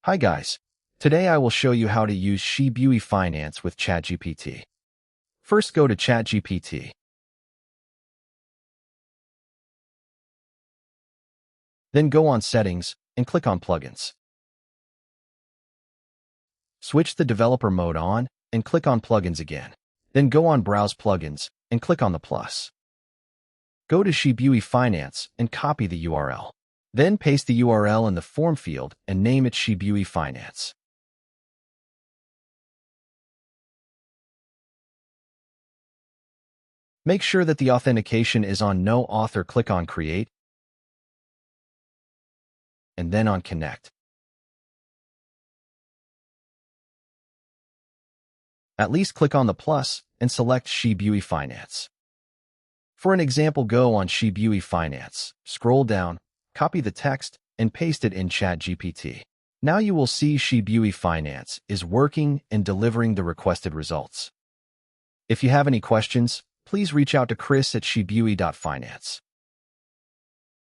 Hi guys. Today I will show you how to use Shibui Finance with ChatGPT. First go to ChatGPT. Then go on Settings and click on Plugins. Switch the developer mode on and click on Plugins again. Then go on Browse Plugins and click on the plus. Go to Shibui Finance and copy the URL. Then paste the URL in the form field and name it Shibui Finance. Make sure that the authentication is on No Author. Click on Create and then on Connect. At least click on the plus and select Shibui Finance. For an example, go on Shibui Finance, scroll down, copy the text, and paste it in ChatGPT. Now you will see Shibui Finance is working and delivering the requested results. If you have any questions, please reach out to Chris at shibui.finance.